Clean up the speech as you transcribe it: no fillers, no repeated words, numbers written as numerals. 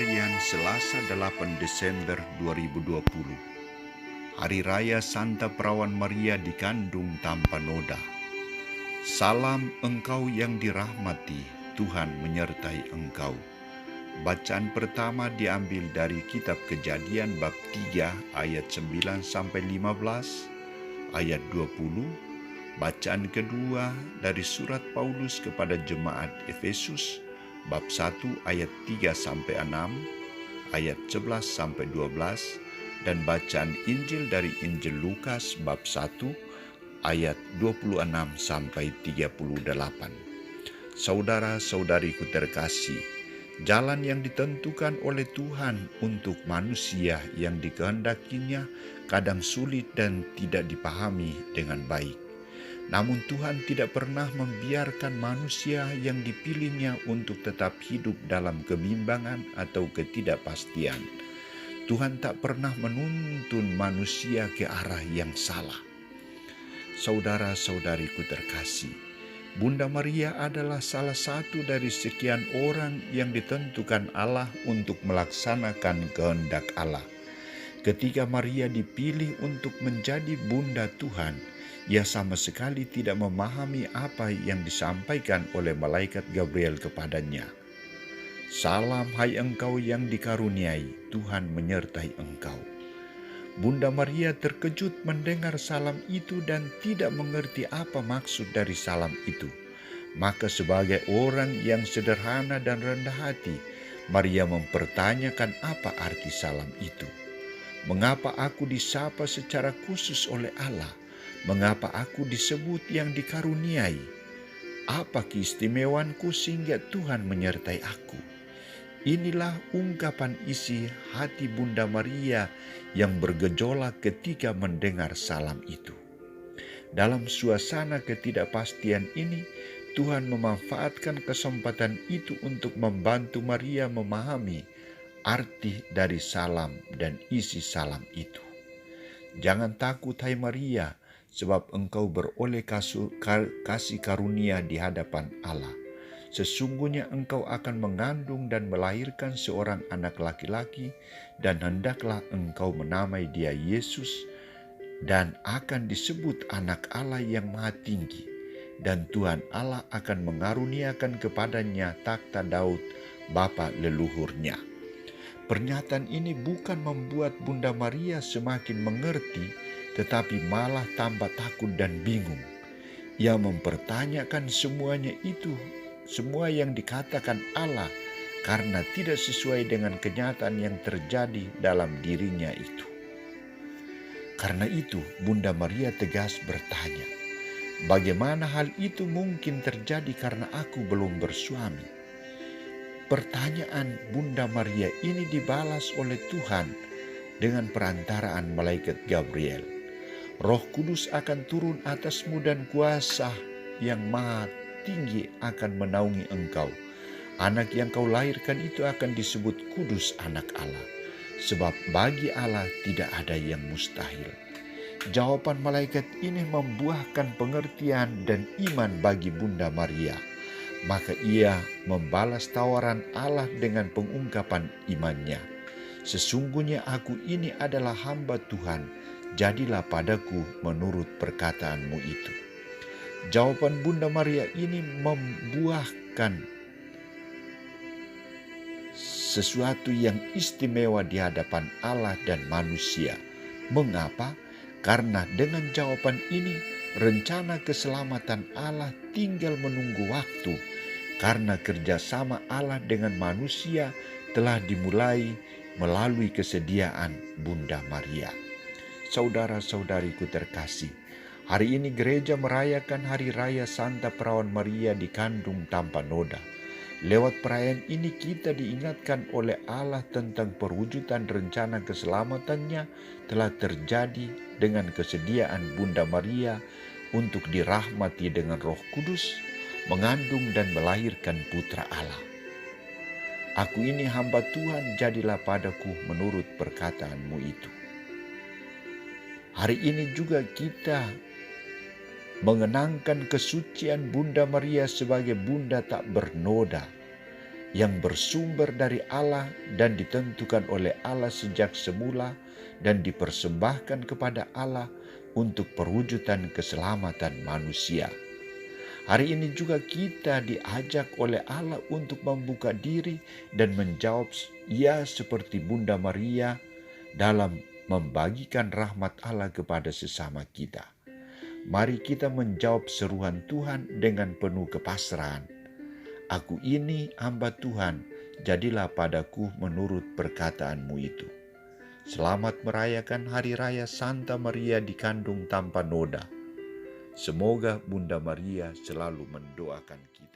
Harian Selasa 8 Desember 2020. Hari Raya Santa Perawan Maria dikandung tanpa noda. Salam engkau yang dirahmati, Tuhan menyertai engkau. Bacaan pertama diambil dari kitab Kejadian bab 3 ayat 9-15, ayat 20. Bacaan kedua dari surat Paulus kepada jemaat Efesus bab 1 ayat 3-6, ayat 11-12, dan bacaan Injil dari Injil Lukas bab 1 ayat 26-38. Saudara-saudariku terkasih, jalan yang ditentukan oleh Tuhan untuk manusia yang dikehendakinya kadang sulit dan tidak dipahami dengan baik. Namun Tuhan tidak pernah membiarkan manusia yang dipilihnya untuk tetap hidup dalam kebimbangan atau ketidakpastian. Tuhan tak pernah menuntun manusia ke arah yang salah. Saudara-saudariku terkasih, Bunda Maria adalah salah satu dari sekian orang yang ditentukan Allah untuk melaksanakan kehendak Allah. Ketika Maria dipilih untuk menjadi Bunda Tuhan, ia sama sekali tidak memahami apa yang disampaikan oleh malaikat Gabriel kepadanya. Salam hai engkau yang dikaruniai, Tuhan menyertai engkau. Bunda Maria terkejut mendengar salam itu dan tidak mengerti apa maksud dari salam itu. Maka sebagai orang yang sederhana dan rendah hati, Maria mempertanyakan apa arti salam itu. Mengapa aku disapa secara khusus oleh Allah? Mengapa aku disebut yang dikaruniai? Apa keistimewaanku sehingga Tuhan menyertai aku? Inilah ungkapan isi hati Bunda Maria yang bergejolak ketika mendengar salam itu. Dalam suasana ketidakpastian ini, Tuhan memanfaatkan kesempatan itu untuk membantu Maria memahami arti dari salam dan isi salam itu. Jangan takut hai Maria, sebab engkau beroleh kasih karunia di hadapan Allah. Sesungguhnya engkau akan mengandung dan melahirkan seorang anak laki-laki, dan hendaklah engkau menamai dia Yesus, dan akan disebut anak Allah yang Maha Tinggi. Dan Tuhan Allah akan mengaruniakan kepadanya takhta Daud, bapa leluhurnya. Pernyataan ini bukan membuat Bunda Maria semakin mengerti, tetapi malah tambah takut dan bingung. Ia mempertanyakan semuanya itu, semua yang dikatakan Allah, karena tidak sesuai dengan kenyataan yang terjadi dalam dirinya itu. Karena itu, Bunda Maria tegas bertanya, bagaimana hal itu mungkin terjadi karena aku belum bersuami? Pertanyaan Bunda Maria ini dibalas oleh Tuhan dengan perantaraan malaikat Gabriel. Roh Kudus akan turun atasmu dan kuasa yang Maha Tinggi akan menaungi engkau. Anak yang kau lahirkan itu akan disebut kudus anak Allah, sebab bagi Allah tidak ada yang mustahil. Jawaban malaikat ini membuahkan pengertian dan iman bagi Bunda Maria. Maka ia membalas tawaran Allah dengan pengungkapan imannya. Sesungguhnya aku ini adalah hamba Tuhan, jadilah padaku menurut perkataanmu itu. Jawaban Bunda Maria ini membuahkan sesuatu yang istimewa di hadapan Allah dan manusia. Mengapa? Karena dengan jawaban ini, rencana keselamatan Allah tinggal menunggu waktu, karena kerjasama Allah dengan manusia telah dimulai melalui kesediaan Bunda Maria. Saudara-saudariku terkasih, hari ini gereja merayakan Hari Raya Santa Perawan Maria dikandung tanpa noda. Lewat perayaan ini kita diingatkan oleh Allah tentang perwujudan rencana keselamatannya telah terjadi dengan kesediaan Bunda Maria untuk dirahmati dengan Roh Kudus, mengandung dan melahirkan Putra Allah. Aku ini hamba Tuhan, jadilah padaku menurut perkataanmu itu. Hari ini juga kita mengenangkan kesucian Bunda Maria sebagai Bunda tak bernoda. yang bersumber dari Allah dan ditentukan oleh Allah sejak semula dan dipersembahkan kepada Allah untuk perwujudan keselamatan manusia. Hari ini juga kita diajak oleh Allah untuk membuka diri dan menjawab ya seperti Bunda Maria dalam membagikan rahmat Allah kepada sesama kita. Mari kita menjawab seruan Tuhan dengan penuh kepasrahan. Aku ini hamba Tuhan, jadilah padaku menurut perkataanmu itu. Selamat merayakan Hari Raya Santa Maria dikandung tanpa noda. Semoga Bunda Maria selalu mendoakan kita.